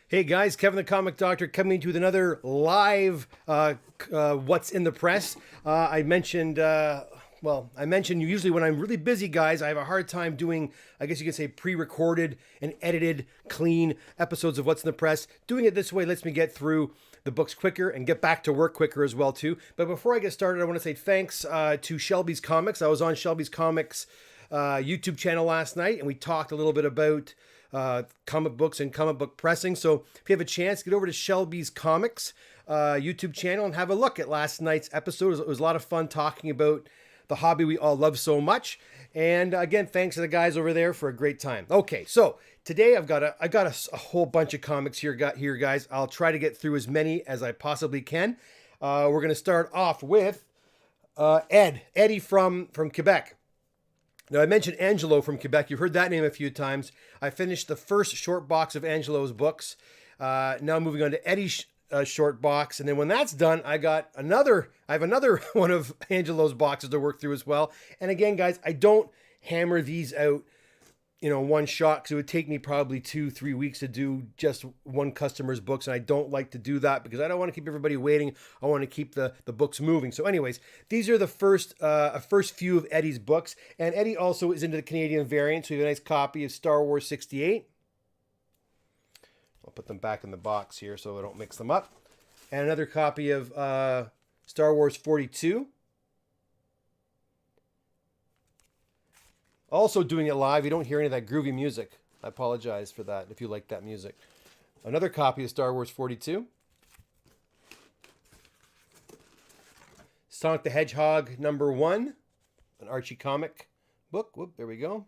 Hey guys, Kevin the Comic Doctor coming to you with another live What's in the Press. I mentioned usually when I'm really busy, guys, I have a hard time doing, I guess you could say, pre-recorded and edited, clean episodes of What's in the Press. Doing it this way lets me get through the books quicker and get back to work quicker as well, too. But before I get started, I want to say thanks to Shelby's Comics. I was on Shelby's Comics YouTube channel last night, and we talked a little bit about comic books and comic book pressing. So if you have a chance, get over to Shelby's Comics YouTube channel and have a look at last night's episode. It was a lot of fun talking about the hobby we all love so much. And again, thanks to the guys over there for a great time. Okay, so today I've got a whole bunch of comics here, guys. I'll try to get through as many as I possibly can. We're going to start off with Eddie from Quebec. Now, I mentioned Angelo from Quebec. You've heard that name a few times. I finished the first short box of Angelo's books. Now moving on to Eddie's short box. And then when that's done, I have another one of Angelo's boxes to work through as well. And again, guys, I don't hammer these out, one shot, because it would take me probably 2-3 weeks to do just one customer's books. And I don't like to do that because I don't want to keep everybody waiting. I want to keep the books moving. So anyways, these are the first few of Eddie's books. And Eddie also is into the Canadian variant. So we have a nice copy of Star Wars 68. I'll put them back in the box here so I don't mix them up. And another copy of Star Wars 42. Also doing it live. You don't hear any of that groovy music. I apologize for that if you like that music. Another copy of Star Wars 42. Sonic the Hedgehog #1. An Archie comic book. Whoop, there we go.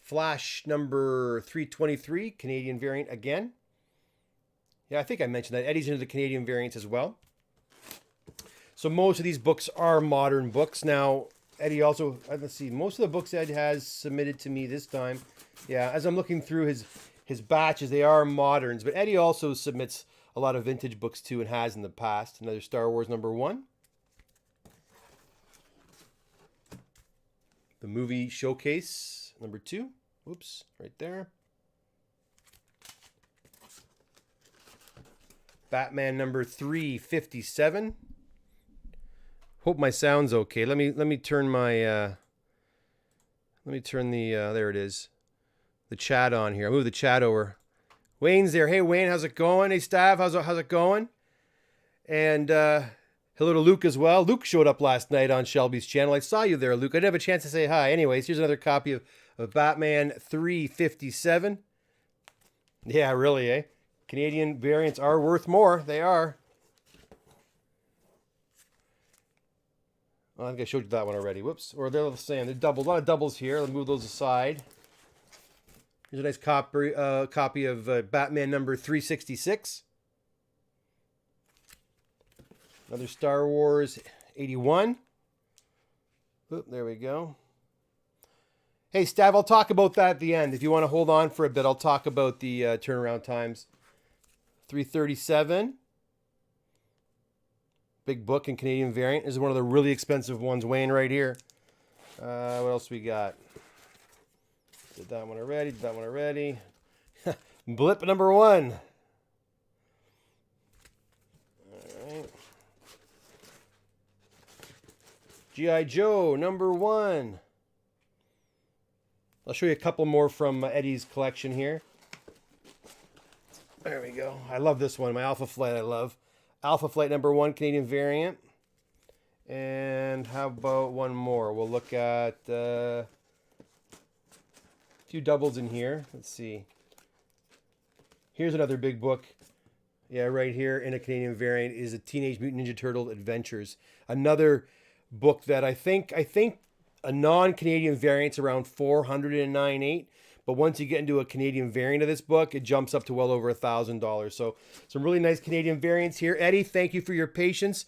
Flash number 323. Canadian variant again. Yeah, I think I mentioned that. Eddie's into the Canadian variants as well. So most of these books are modern books. Now, Eddie also, let's see, most of the books Ed has submitted to me this time, yeah, as I'm looking through his batches, they are moderns. But Eddie also submits a lot of vintage books too, and has in the past. Another Star Wars #1. The movie showcase #2. Whoops, right there. Batman #357. Hope my sound's okay. Let me turn my there it is, the chat on here. I'll move the chat over. Wayne's there. Hey Wayne, how's it going? Hey Stav, how's it going? And hello to Luke as well. Luke showed up last night on Shelby's channel. I saw you there, Luke. I didn't have a chance to say hi. Anyways, here's another copy of Batman 357. Yeah, really, eh? Canadian variants are worth more. They are. I think I showed you that one already. Whoops. Or they're the same. They're double. A lot of doubles here. Let's move those aside. Here's a nice copy of Batman #366. Another Star Wars 81. Oop, there we go. Hey, Stav, I'll talk about that at the end. If you want to hold on for a bit, I'll talk about the turnaround times. 337. Big book in Canadian variant. This is one of the really expensive ones. Wayne right here. What else we got? Did that one already. Blip #1. Alright. G.I. Joe #1. I'll show you a couple more from Eddie's collection here. There we go. I love this one. My Alpha Flight I love. Alpha Flight #1 Canadian variant. And how about one more? We'll look at a few doubles in here. Let's see. Here's another big book. Yeah, right here in a Canadian variant is a Teenage Mutant Ninja Turtle Adventures. Another book that I think a non-Canadian variant's around $409.8. But once you get into a Canadian variant of this book, it jumps up to well over $1,000. So some really nice Canadian variants here. Eddie, thank you for your patience.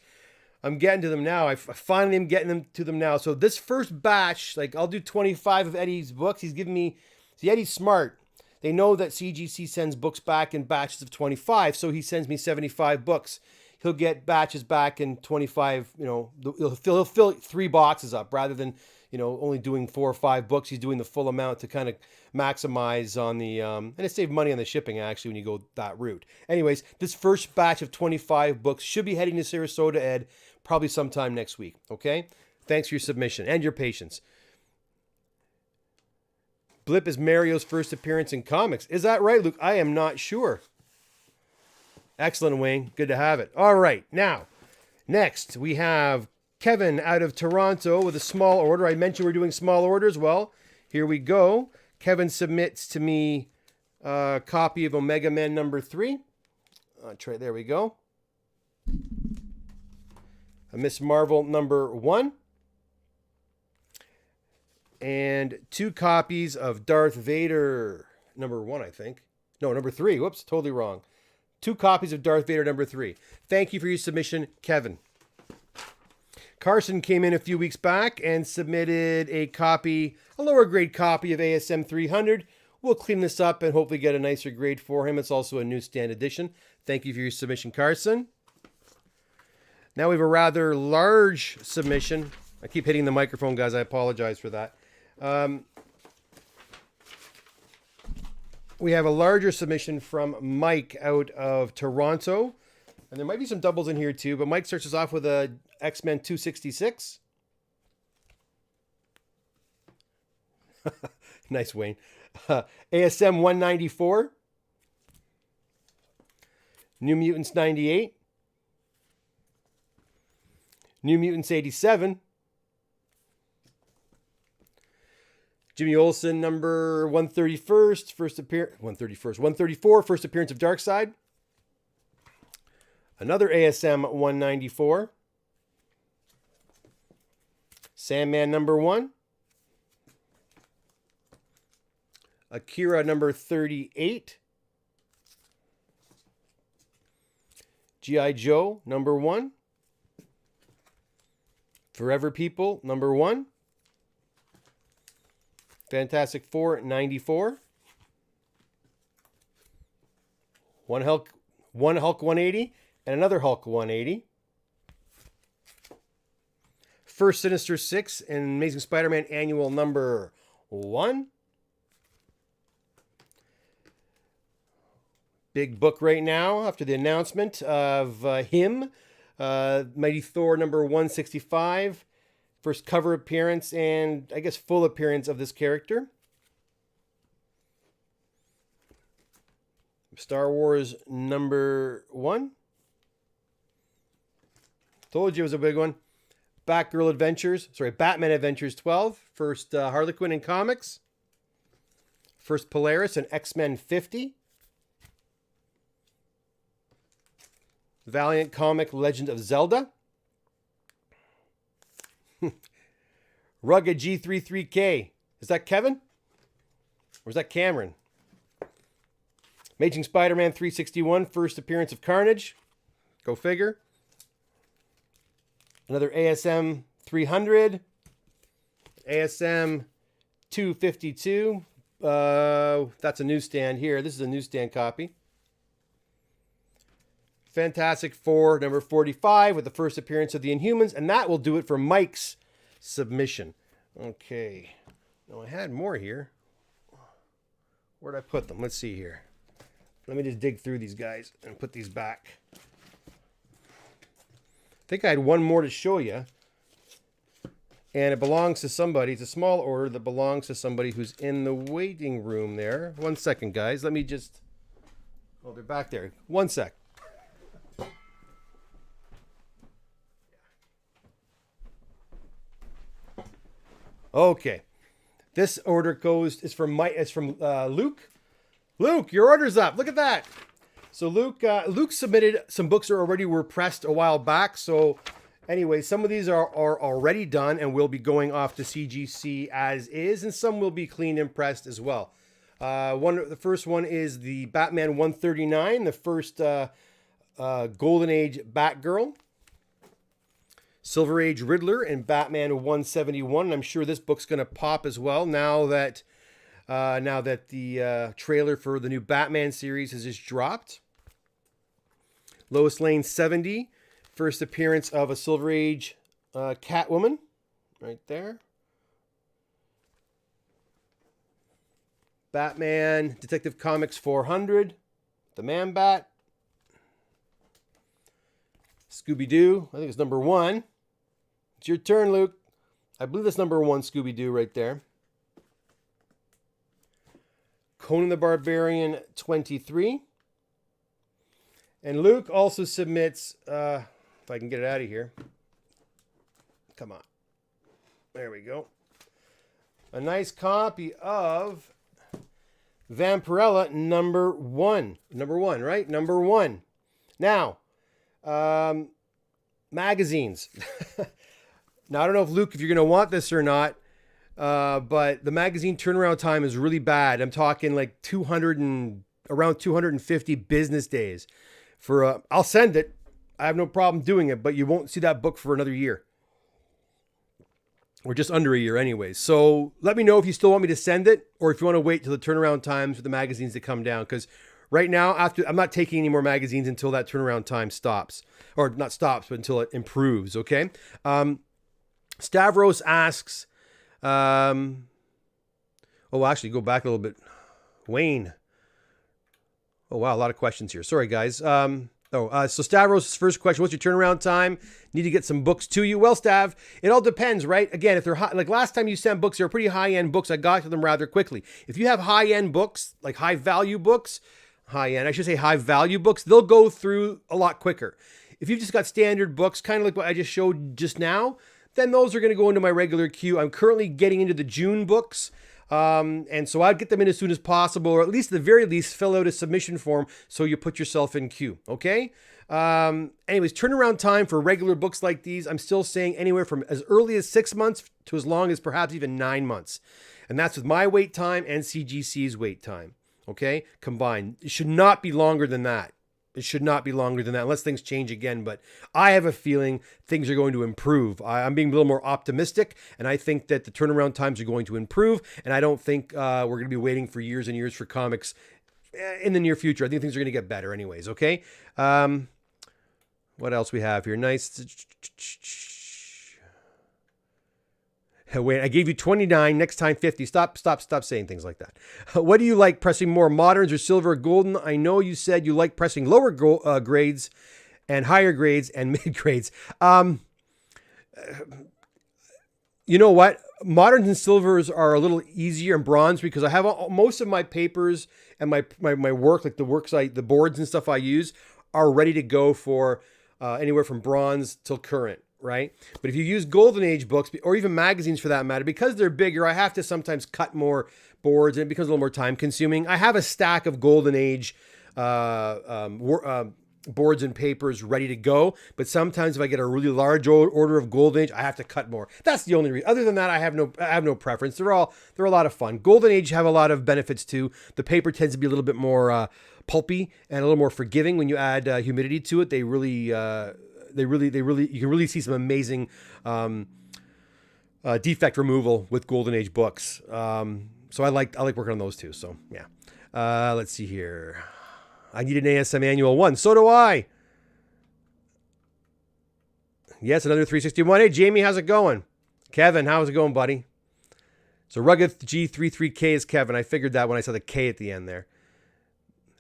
I'm getting to them now. I finally am getting to them now. So this first batch, I'll do 25 of Eddie's books. He's giving me, see, Eddie's smart. They know that CGC sends books back in batches of 25. So he sends me 75 books. He'll get batches back in 25, he'll fill 3 boxes up rather than, only doing 4 or 5 books. He's doing the full amount to kind of maximize on the, and it saved money on the shipping actually when you go that route. Anyways, this first batch of 25 books should be heading to Sarasota, Ed, probably sometime next week. Okay? Thanks for your submission and your patience. Blip is Mario's first appearance in comics. Is that right, Luke? I am not sure. Excellent, Wayne. Good to have it. All right. Now, next we have Kevin out of Toronto with a small order. I mentioned we're doing small orders. Well, here we go. Kevin submits to me a copy of Omega Man number 3. There we go. A Miss Marvel number 1. And 2 copies of Darth Vader number 1, I think. No, number 3. Whoops, totally wrong. 2 copies of Darth Vader number 3. Thank you for your submission, Kevin. Carson came in a few weeks back and submitted a lower grade copy of ASM 300. We'll clean this up and hopefully get a nicer grade for him. It's also a newsstand edition. Thank you for your submission, Carson. Now we have a rather large submission. I keep hitting the microphone, guys. I apologize for that. We have a larger submission from Mike out of Toronto. And there might be some doubles in here too, but Mike starts us off with a X-Men 266. Nice, Wayne. ASM 194. New Mutants 98. New Mutants 87. Jimmy Olsen number 134, first appearance of Darkseid. Another ASM 194. Sandman number 1. Akira number 38. G.I. Joe number 1. Forever People number 1. Fantastic Four 94. One Hulk 180 and another Hulk 180. First Sinister 6 and Amazing Spider-Man Annual number 1. Big book right now after the announcement of him. Mighty Thor number 165. First cover appearance and I guess full appearance of this character. Star Wars number 1. Told you it was a big one. Batman Adventures 12. First Harley Quinn in comics. First Polaris and X-Men 50. Valiant comic Legend of Zelda. Rugged G33K. Is that Kevin? Or is that Cameron? Amazing Spider-Man 361. First appearance of Carnage. Go figure. Another ASM 300. ASM 252. That's a newsstand here. This is a newsstand copy. Fantastic Four, number 45, with the first appearance of the Inhumans. And that will do it for Mike's submission. Okay. Now, I had more here. Where'd I put them? Let's see here. Let me just dig through these guys and put these back. I think I had one more to show you. And it belongs to somebody. It's a small order that belongs to somebody who's in the waiting room there. 1 second, guys. Let me just... Oh, they're back there. 1 sec. Okay, this order is from Luke. Luke, your order's up. Look at that. So Luke submitted some books that already were pressed a while back. So anyway, some of these are already done and will be going off to CGC as is, and some will be cleaned and pressed as well. The first one is the Batman 139, the first Golden Age Batgirl. Silver Age Riddler and Batman 171. I'm sure this book's going to pop as well now that the trailer for the new Batman series has just dropped. Lois Lane 70. First appearance of a Silver Age Catwoman. Right there. Batman, Detective Comics 400, The Man-Bat, Scooby-Doo, I think it's number 1. It's your turn, Luke. I believe that's number 1 Scooby-Doo right there. Conan the Barbarian 23. And Luke also submits, if I can get it out of here. Come on. There we go. A nice copy of Vampirella number 1. Number 1, right? Number 1. Now, magazines. Now, I don't know if Luke, if you're going to want this or not, but the magazine turnaround time is really bad. I'm talking like around 250 business days. I'll send it. I have no problem doing it, but you won't see that book for another year. Or just under a year anyways. So let me know if you still want me to send it, or if you want to wait till the turnaround times for the magazines to come down. Because right now, I'm not taking any more magazines until that turnaround time stops. Or not stops, but until it improves, okay? Stavros asks, actually, go back a little bit. Wayne. Oh, wow, a lot of questions here. Sorry, guys. So Stavros' first question, what's your turnaround time? Need to get some books to you? Well, Stav, it all depends, right? Again, if they're high, like last time you sent books, they were pretty high-end books. I got to them rather quickly. If you have high-end books, like high-value books, high-value books, they'll go through a lot quicker. If you've just got standard books, kind of like what I just showed just now, then those are going to go into my regular queue. I'm currently getting into the June books. And so I'd get them in as soon as possible, or at least at the very least fill out a submission form so you put yourself in queue. Okay. Anyways, turnaround time for regular books like these, I'm still saying anywhere from as early as 6 months to as long as perhaps even 9 months. And that's with my wait time and CGC's wait time. Okay. Combined. It should not be longer than that. It should not be longer than that unless things change again. But I have a feeling things are going to improve. I'm being a little more optimistic, and I think that the turnaround times are going to improve. And I don't think we're going to be waiting for years and years for comics in the near future. I think things are going to get better anyways, okay? What else we have here? Nice. Wait, I gave you 29, next time 50. Stop saying things like that. What do you like pressing more, moderns or silver or golden? I know you said you like pressing lower grades and higher grades and mid grades. You know what? Moderns and silvers are a little easier, and bronze, because I have most of my papers and my work, like the boards and stuff I use, are ready to go for anywhere from bronze till current. Right? But if you use Golden Age books, or even magazines for that matter, because they're bigger, I have to sometimes cut more boards and it becomes a little more time consuming. I have a stack of Golden Age boards and papers ready to go. But sometimes if I get a really large order of Golden Age, I have to cut more. That's the only reason. Other than that, I have no preference. They're a lot of fun. Golden Age have a lot of benefits too. The paper tends to be a little bit more pulpy and a little more forgiving when you add humidity to it. You can really see some amazing defect removal with Golden Age books. So I like working on those too. So yeah. Let's see here. I need an ASM Annual 1. So do I. Yes, another 361. Hey, Jamie, how's it going? Kevin, how's it going, buddy? So Rugged G33K is Kevin. I figured that when I saw the K at the end there.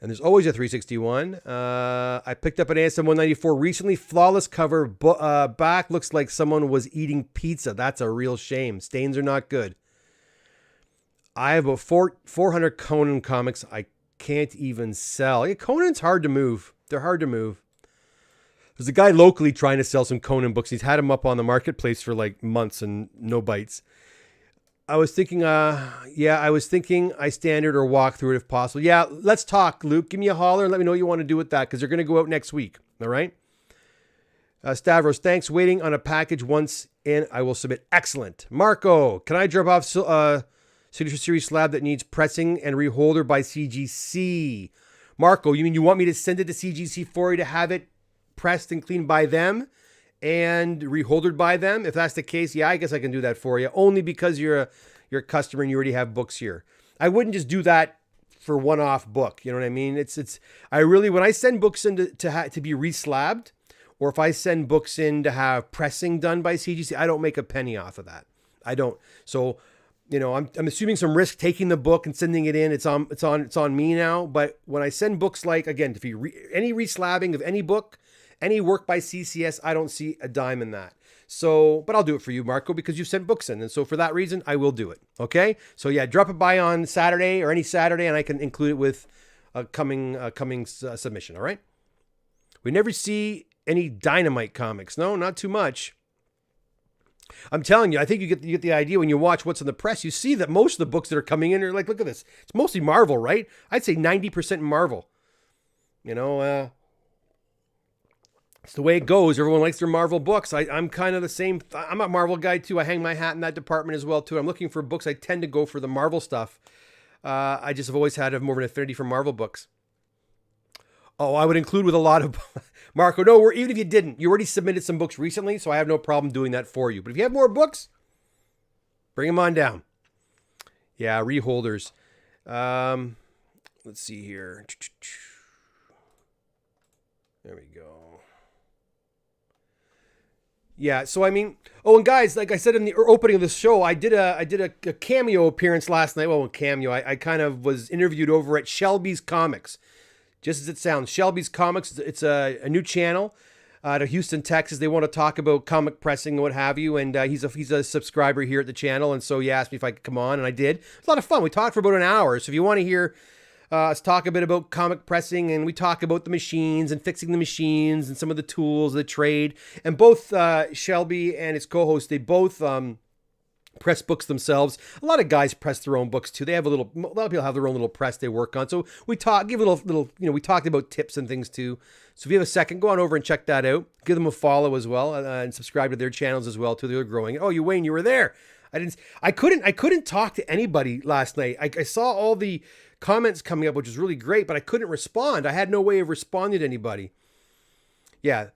And there's always a 361. I picked up an ASM 194 recently. Flawless cover. Back looks like someone was eating pizza. That's a real shame. Stains are not good. I have about 400 Conan comics I can't even sell. Yeah, Conan's hard to move. They're hard to move. There's a guy locally trying to sell some Conan books. He's had them up on the marketplace for like months and no bites. I was thinking I standard or walk through it if possible. Yeah, let's talk, Luke. Give me a holler and let me know what you want to do with that, because they're going to go out next week. All right? Stavros, thanks. Waiting on a package once in. I will submit. Excellent. Marco, can I drop off Signature Series slab that needs pressing and reholder by CGC? Marco, you mean you want me to send it to CGC for you to have it pressed and cleaned by them and reholdered by them? If that's the case, yeah, I guess I can do that for you. Only because you're a customer and you already have books here. I wouldn't just do that for one-off book. You know what I mean? When I send books in to be reslabbed, or if I send books in to have pressing done by CGC, I don't make a penny off of that. I don't. So I'm assuming some risk taking the book and sending it in. It's on me now. But when I send books, like, again, if you any reslabbing of any book, any work by CCS, I don't see a dime in that. So, but I'll do it for you, Marco, because you've sent books in. And so for that reason, I will do it. Okay. So yeah, drop it by on Saturday or any Saturday, and I can include it with a coming submission. All right. We never see any Dynamite Comics. No, not too much. I'm telling you, I think you get the idea when you watch what's in the press. You see that most of the books that are coming in are like, look at this. It's mostly Marvel, right? I'd say 90% Marvel. It's the way it goes. Everyone likes their Marvel books. I'm kind of the same. I'm a Marvel guy too. I hang my hat in that department as well too. I'm looking for books. I tend to go for the Marvel stuff. I just have always had more of an affinity for Marvel books. Oh, I would include with a lot of Marco. No, even if you didn't, you already submitted some books recently, so I have no problem doing that for you. But if you have more books, bring them on down. Yeah, reholders. Let's see here. There we go. Yeah, so I mean, and guys, like I said in the opening of the show, I did a cameo appearance last night. Well, a cameo. I kind of was interviewed over at Shelby's Comics. Just as it sounds, Shelby's Comics, it's a new channel out of Houston, Texas. They want to talk about comic pressing and what have you, and he's a subscriber here at the channel, and so he asked me if I could come on, and I did. It's a lot of fun. We talked for about an hour, so if you want to hear us talk a bit about comic pressing, and we talk about the machines and fixing the machines and some of the tools, the trade, and both Shelby and his co-host, they both press books themselves. A lot of guys press their own books too. A lot of people have their own little press they work on. So we talked about tips and things too. So if you have a second, go on over and check that out. Give them a follow as well, and subscribe to their channels as well too. They're growing. Oh, Wayne, you were there. I couldn't talk to anybody last night. I saw all the comments coming up, which was really great, but I couldn't respond. I had no way of responding to anybody. Yeah.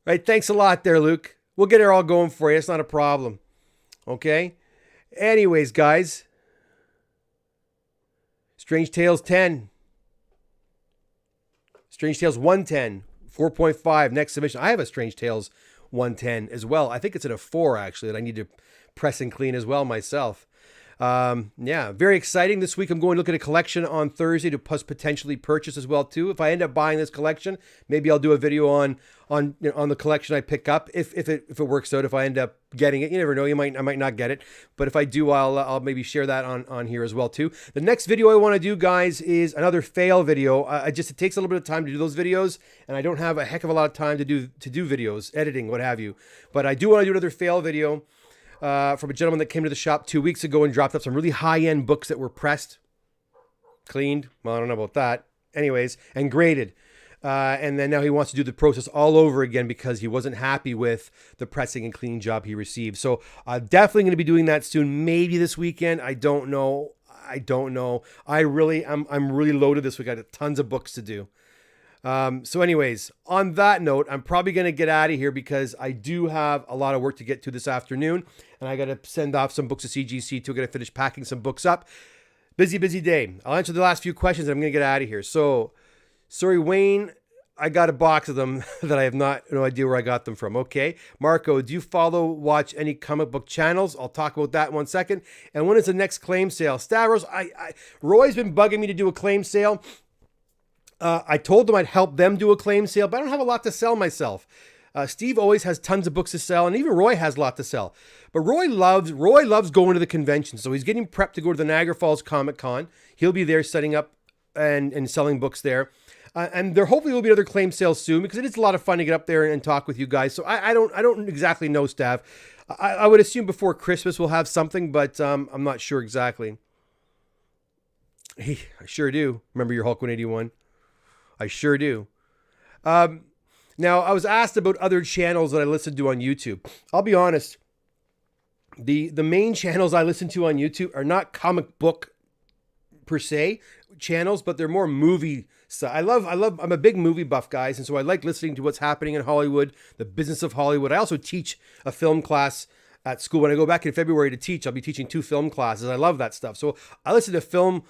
Right. Thanks a lot there, Luke. We'll get it all going for you. It's not a problem. Okay. Anyways, guys. Strange Tales 10. Strange Tales 110. 4.5. Next submission. I have a Strange Tales 110 as well. I think it's at a 4 actually that I need to press and clean as well myself. Yeah, very exciting. This week I'm going to look at a collection on Thursday to potentially purchase as well too. If I end up buying this collection, maybe I'll do a video on the collection I pick up if it works out. If I end up getting it, you never know. I might not get it, but if I do, I'll maybe share that on here as well too. The next video I want to do, guys, is another fail video. It takes a little bit of time to do those videos, and I don't have a heck of a lot of time to do videos, editing, what have you. But I do want to do another fail video. From a gentleman that came to the shop 2 weeks ago and dropped up some really high-end books that were pressed, cleaned, well, I don't know about that, anyways, and graded. And then now he wants to do the process all over again because he wasn't happy with the pressing and cleaning job he received. So I'm definitely going to be doing that soon, maybe this weekend. I don't know. I'm really loaded this week. I got tons of books to do. So anyways, on that note, I'm probably going to get out of here because I do have a lot of work to get to this afternoon, and I got to send off some books to CGC too. I got to finish packing some books up. Busy day. I'll answer the last few questions and I'm going to get out of here. So, sorry, Wayne, I got a box of them that I have no idea where I got them from. Okay. Marco, do you watch any comic book channels? I'll talk about that in 1 second. And when is the next claim sale? Stavros, Roy's been bugging me to do a claim sale. I told them I'd help them do a claim sale, but I don't have a lot to sell myself. Steve always has tons of books to sell, and even Roy has a lot to sell. But Roy loves going to the convention, so he's getting prepped to go to the Niagara Falls Comic Con. He'll be there setting up and selling books there. And there hopefully will be other claim sales soon because it is a lot of fun to get up there and talk with you guys. So I don't exactly know, Stav. I would assume before Christmas we'll have something, but I'm not sure exactly. I sure do. Remember your Hulk 181? I sure do. Now, I was asked about other channels that I listen to on YouTube. I'll be honest. The main channels I listen to on YouTube are not comic book per se channels, but they're more movie stuff. I'm a big movie buff, guys, and so I like listening to what's happening in Hollywood, the business of Hollywood. I also teach a film class at school. When I go back in February to teach, I'll be teaching 2 film classes. I love that stuff. So I listen to film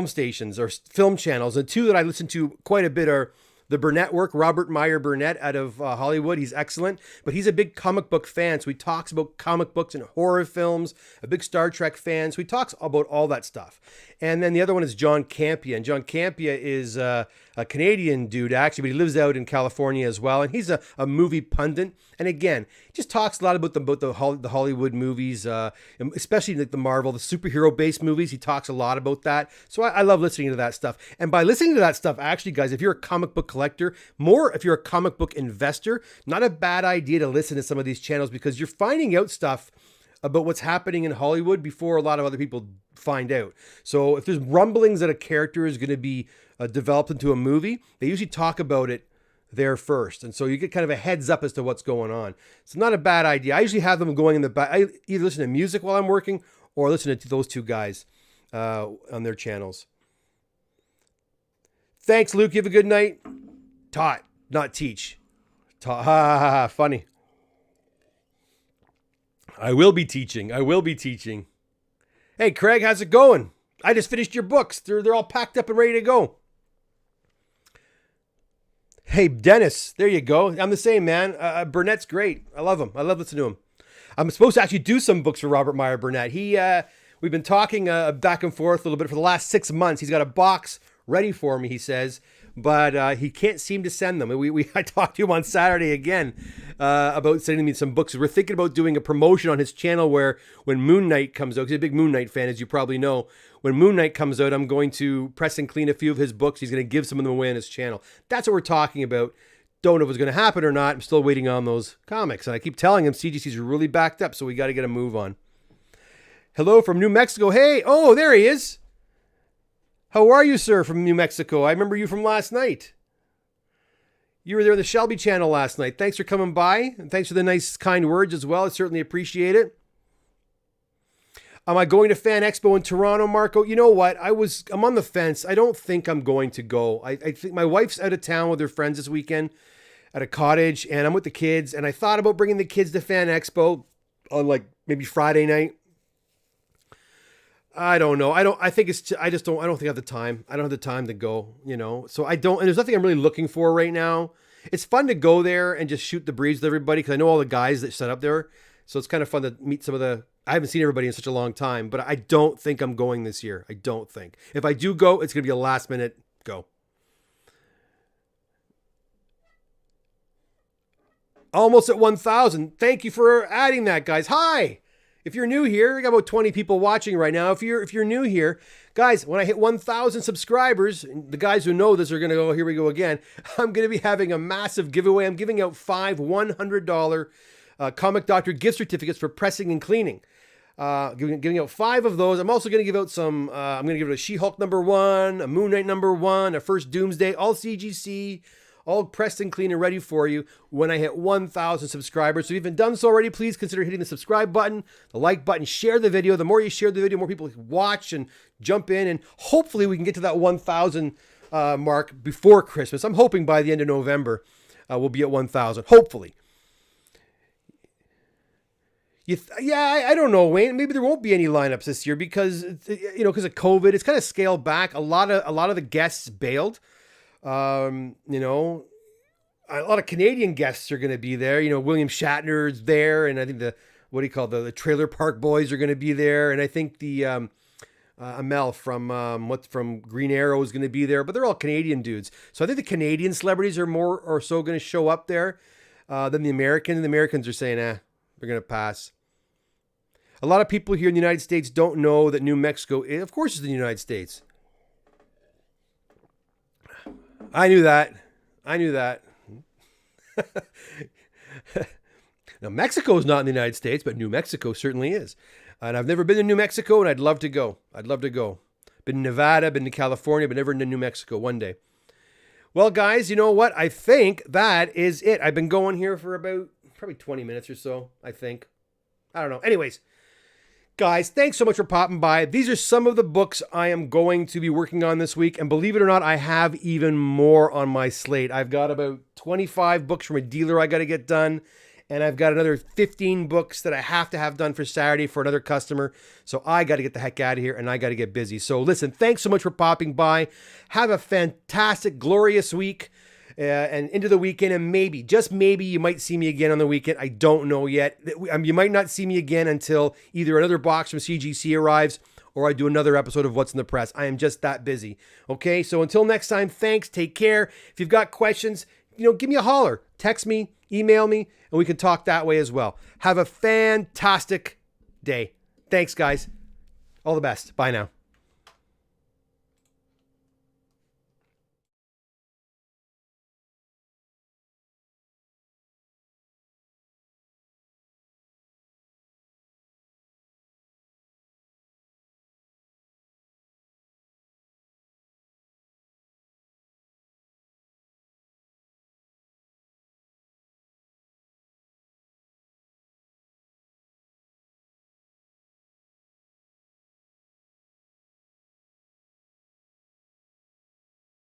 stations or film channels, and 2 that I listen to quite a bit are the Burnett work, Robert Meyer Burnett out of Hollywood. He's excellent, but he's a big comic book fan. So he talks about comic books and horror films, a big Star Trek fan. So he talks about all that stuff. And then the other one is John Campion. John Campion is a Canadian dude, actually, but he lives out in California as well. And he's a movie pundit. And again, he just talks a lot about the Hollywood movies, especially like the Marvel, the superhero-based movies. He talks a lot about that. So I love listening to that stuff. And by listening to that stuff, actually, guys, if you're a comic book collector, more if you're a comic book investor, not a bad idea to listen to some of these channels because you're finding out stuff about what's happening in Hollywood before a lot of other people find out. So if there's rumblings that a character is going to be developed into a movie, they usually talk about it there first. And so you get kind of a heads up as to what's going on. It's not a bad idea. I usually have them going in the back. I either listen to music while I'm working or listen to those two guys on their channels. Thanks, Luke. You have a good night. Taught, not teach. Taught. Ha ha ha. Funny. I will be teaching. I will be teaching. Hey, Craig, how's it going? I just finished your books. They're all packed up and ready to go. Hey, Dennis, there you go. I'm the same, man. Burnett's great. I love him. I love listening to him. I'm supposed to actually do some books for Robert Meyer Burnett. We've been talking back and forth a little bit for the last 6 months. He's got a box ready for me, he says, but he can't seem to send them. I talked to him on Saturday again about sending me some books. We're thinking about doing a promotion on his channel where when Moon Knight comes out, because he's a big Moon Knight fan, as you probably know. When Moon Knight comes out, I'm going to press and clean a few of his books. He's going to give some of them away on his channel. That's what we're talking about. Don't know if it's going to happen or not. I'm still waiting on those comics. And I keep telling him CGC's are really backed up, so we got to get a move on. Hello from New Mexico. Hey, oh, there he is. How are you, sir, from New Mexico? I remember you from last night. You were there on the Shelby channel last night. Thanks for coming by, and thanks for the nice, kind words as well. I certainly appreciate it. Am I going to Fan Expo in Toronto, Marco? You know what? I'm on the fence. I don't think I'm going to go. I think my wife's out of town with her friends this weekend at a cottage, and I'm with the kids, and I thought about bringing the kids to Fan Expo on like maybe Friday night. I don't know. I don't think I have the time. I don't have the time to go, so and there's nothing I'm really looking for right now. It's fun to go there and just shoot the breeze with everybody because I know all the guys that set up there. So it's kind of fun to meet I haven't seen everybody in such a long time, but I don't think I'm going this year. I don't think. If I do go, it's going to be a last minute go. Almost at 1,000. Thank you for adding that, guys. Hi. If you're new here, we got about 20 people watching right now. If you're new here, guys, when I hit 1,000 subscribers, the guys who know this are going to go, here we go again. I'm going to be having a massive giveaway. I'm giving out 5 $100 Comic Doctor gift certificates for pressing and cleaning. Giving out 5 of those. I'm also going to give out some, I'm going to give it a She-Hulk #1, a Moon Knight #1, a First Doomsday, all CGC, all pressed and clean and ready for you when I hit 1,000 subscribers. So if you haven't done so already, please consider hitting the subscribe button, the like button, share the video. The more you share the video, more people watch and jump in, and hopefully we can get to that 1,000 mark before Christmas. I'm hoping by the end of November we'll be at 1,000, hopefully. I don't know, Wayne. Maybe there won't be any lineups this year because because of COVID. It's kind of scaled back. A lot of the guests bailed. A lot of Canadian guests are going to be there. William Shatner's there, and I think the Trailer Park Boys are going to be there, and I think the Amel from Green Arrow is going to be there. But they're all Canadian dudes, so I think the Canadian celebrities are more or so going to show up there than the Americans. And the Americans are saying, they're going to pass. A lot of people here in the United States don't know that New Mexico, of course, is the United States. I knew that. Now, Mexico is not in the United States, but New Mexico certainly is. And I've never been to New Mexico, and I'd love to go. Been in Nevada, been to California, but never into New Mexico one day. Well, guys, you know what? I think that is it. I've been going here for about probably 20 minutes or so, I think. I don't know. Anyways, guys, thanks so much for popping by. These are some of the books I am going to be working on this week. And believe it or not, I have even more on my slate. I've got about 25 books from a dealer I got to get done. And I've got another 15 books that I have to have done for Saturday for another customer. So I got to get the heck out of here and I got to get busy. So listen, thanks so much for popping by. Have a fantastic, glorious week. and into the weekend, and maybe, just maybe, you might see me again on the weekend. I don't know yet. You might not see me again until either another box from CGC arrives or I do another episode of What's in the Press. I am just that busy. Okay, so until next time, thanks, take care. If you've got questions, give me a holler. Text me, email me, and we can talk that way as well. Have a fantastic day. Thanks, guys. All the best. Bye now.